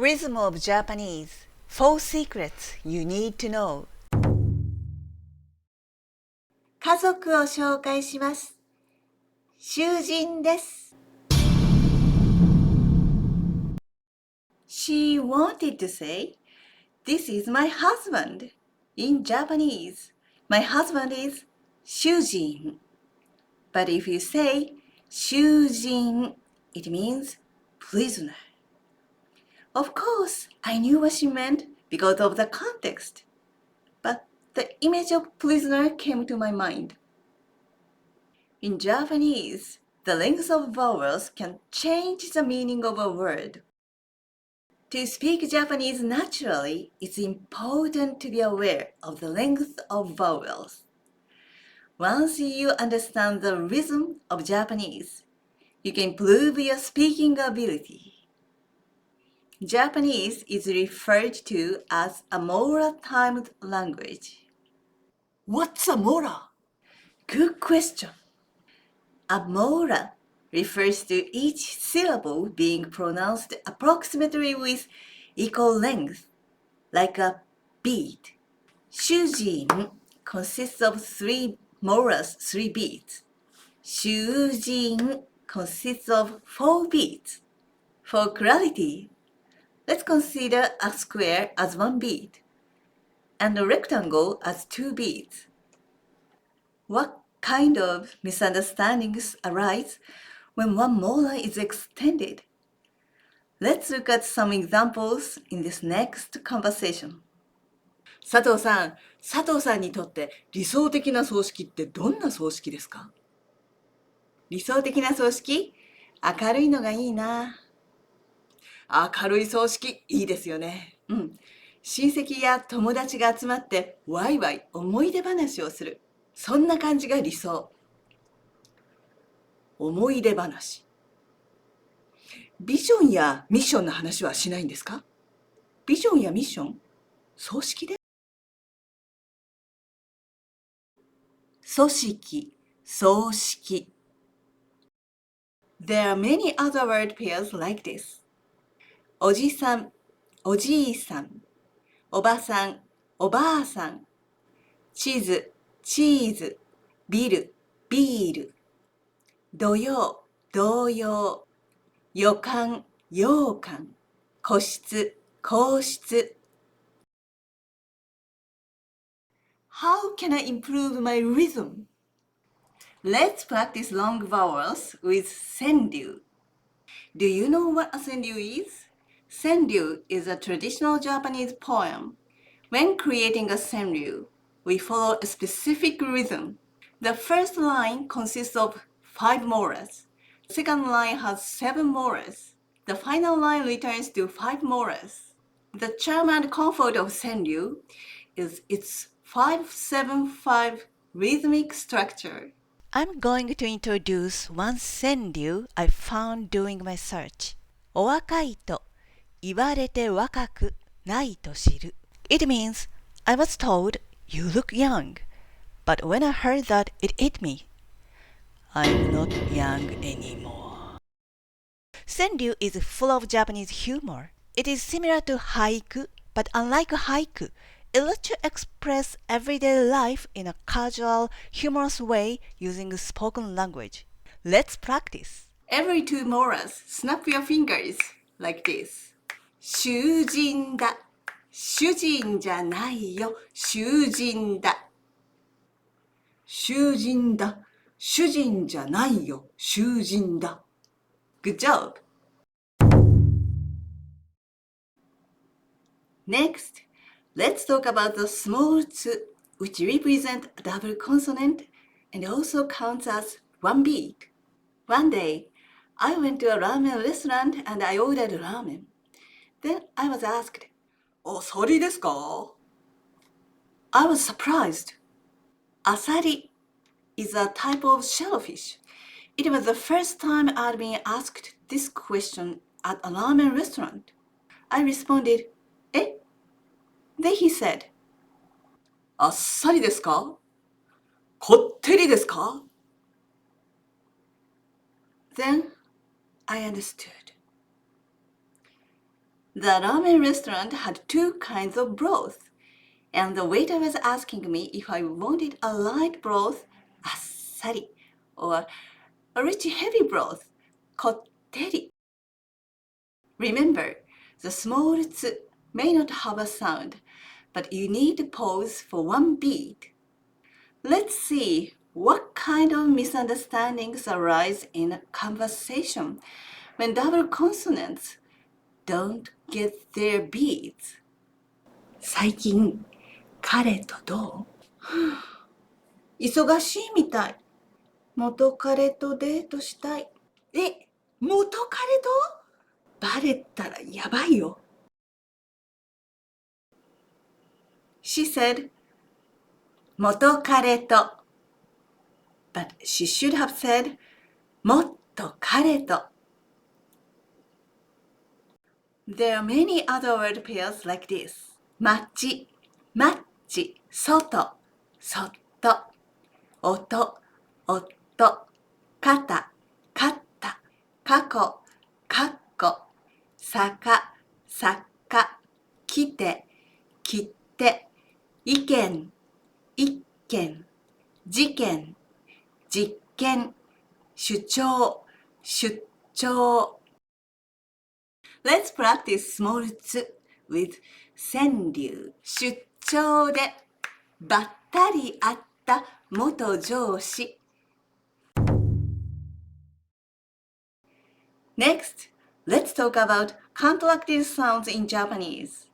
Rhythm of Japanese. 4 secrets you need to know. 家族を紹介します。囚人です。She wanted to say, "This is my husband." In Japanese, my husband is 囚人. But if you say 囚人, it means prisoner. Of course, I knew what she meant because of the context. But the image of prisoner came to my mind. In Japanese, the length of vowels can change the meaning of a word. To speak Japanese naturally, it's important to be aware of the length of vowels. Once you understand the rhythm of Japanese, you can improve your speaking ability. Japanese is referred to as a mora-timed language. What's a mora? Good question. A mora refers to each syllable being pronounced approximately with equal length, like a beat. Shujin consists of 3 moras, 3 beats. Shujin consists of 4 beats. For clarity, let's consider a square as 1 beat and a rectangle as 2 beats. What kind of misunderstandings arise when one molar is extended? Let's look at some examples in this next conversation. 佐藤さんにとって理想的な葬式ってどんな葬式ですか？理想的な葬式？明るいのがいいな。明るい葬式いいですよね。親戚や友達が集まってワイワイ思い出話をする。そんな感じが理想。思い出話。ビジョンやミッションの話はしないんですか？ビジョンやミッション？葬式で？組織、葬式。There are many other word pairs like this. おじさん、おじいさん。おばさん、おばあさん。地図、チーズ。ビル、ビール。土曜、童謡。予感、羊羹。個室、皇室。How can I improve my rhythm? Let's practice long vowels with senryu. Do you know what a senryu is? Senryu is a traditional Japanese poem. When creating a senryu, we follow a specific rhythm. The first line consists of 5 moras. The second line has 7 moras. The final line returns to 5 moras. The charm and comfort of senryu is its 5-7-5 rhythmic structure. I'm going to introduce one senryu I found doing my search. お若いと言われて若くないと知る。It means I was told you look young, but when I heard that it hit me. I'm not young anymore. Senryu is full of Japanese humor. It is similar to haiku, but unlike haiku, it lets you express everyday life in a casual, humorous way using spoken language. Let's practice. Every 2 moras, snap your fingers like this. 囚人だ。主人じゃないよ。囚人だ。囚人だ。主人じゃないよ。囚人だ。Good job. Next, let's talk about the small tsu, which represent a double consonant and also counts as 1 beat. One day, I went to a ramen restaurant and I ordered ramen. Then I was asked, アサリですか？ I was surprised. Asari is a type of shellfish. It was the first time I'd been asked this question at a ramen restaurant. I responded, "Eh?" Then he said, あっさりですか？こってりですか？ Then I understood. The ramen restaurant had two kinds of broth, and the waiter was asking me if I wanted a light broth, あっさり, or a rich heavy broth, こってり. Remember, the small tsu may not have a sound, but you need to pause for one beat. Let's see what kind of misunderstandings arise in a conversation when double consonants don't get their beats. 最近、彼とどう？忙しいみたい。元彼とデートしたい。え、元彼と？バレたらやばいよ。She said, 元彼と。But she should have said, もっと彼と。There are many other word pairs like this. 街、マッチ、外、そっと。音、夫、肩、勝った。過去、かっこ。坂、作家。来て、切って。意見、一見。事件、実験。主張、出張。Let's practice small tsu with 川柳。出張でばったり会った元上司。Next, let's talk about contracted sounds in Japanese.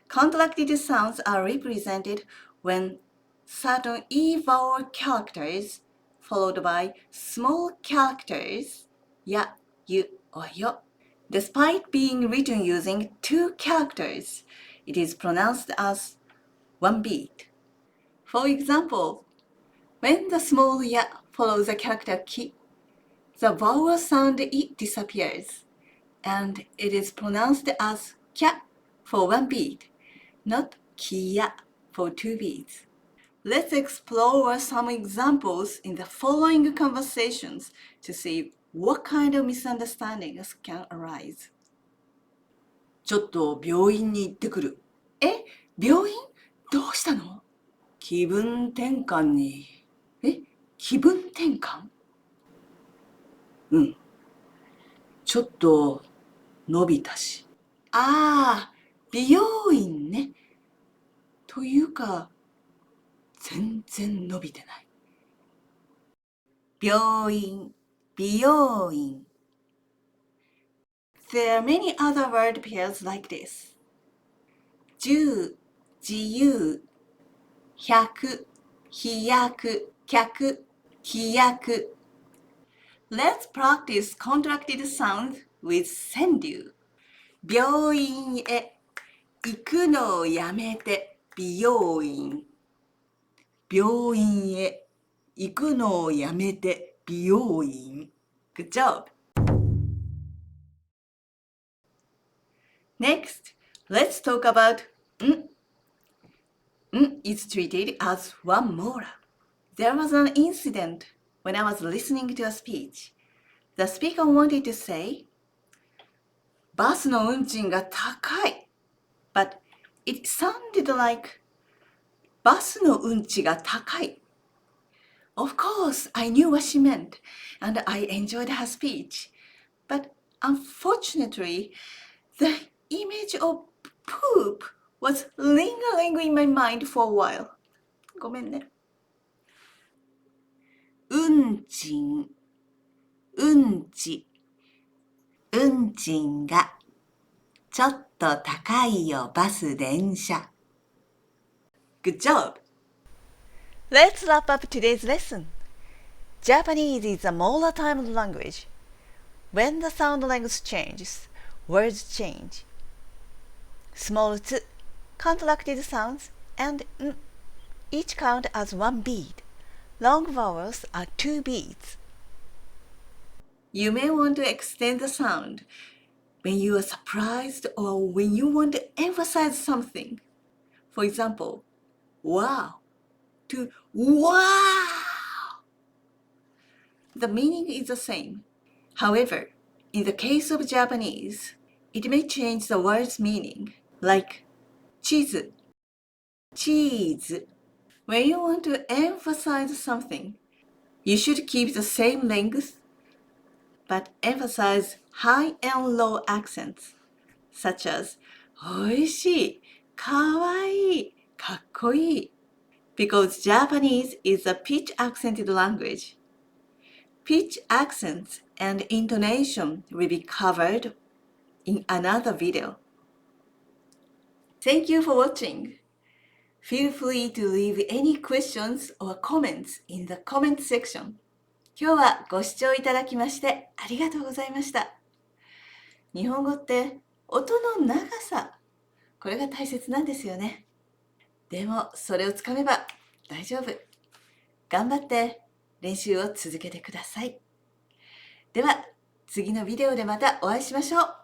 Contracted sounds are represented when certain e-vowel characters followed by small characters, ya, yu, or yo. Despite being written using two characters, it is pronounced as one beat. For example, when the small ya follows the character ki, the vowel sound I disappears, and it is pronounced as kya for one beat, not kiya for two beats. Let's explore some examples in the following conversations to see what kind of misunderstandings can arise. ちょっと病院に行ってくる。え、病院？どうしたの？気分転換に。え、気分転換？うん。ちょっと伸びたし。ああ、美容院ね。というか、全然伸びてない。病院、美容院。There are many other word pairs like this. 10、自由。100、飛躍、客、飛躍。Let's practice contracted sounds with 川柳。病院へ行くのをやめて美容院。病院へ行くのをやめて美容院。Good job. Next, let's talk about ん。ん is treated as one molar. There was an incident when I was listening to a speech. The speaker wanted to say, バスの運賃が高い。But it sounded like バスの運賃が高い。Of course, I knew what she meant, and I enjoyed her speech. But unfortunately, the image of poop was lingering in my mind for a while. ごめんね。運賃、運賃。運賃がちょっと高いよ、バス電車。Good job! Let's wrap up today's lesson. Japanese is a molar-timed language. When the sound length changes, words change. Small tsu, contracted sounds, and n each count as one beat. Long vowels are two beats. You may want to extend the sound when you are surprised or when you want to emphasize something. For example, wow to wow. The meaning is the same. However, in the case of Japanese, it may change the word's meaning, like チーズ, cheese. When you want to emphasize something, you should keep the same length, but emphasize high and low accents, such as おいしい、かわいい、かっこいい. Because Japanese is a pitch-accented language. Pitch accents and intonation will be covered in another video. Thank you for watching. Feel free to leave any questions or comments in the comment section. 今日はご視聴いただきましてありがとうございました。日本語って音の長さ、これが大切なんですよね。でもそれをつかめば大丈夫。頑張って練習を続けてください。では次のビデオでまたお会いしましょう。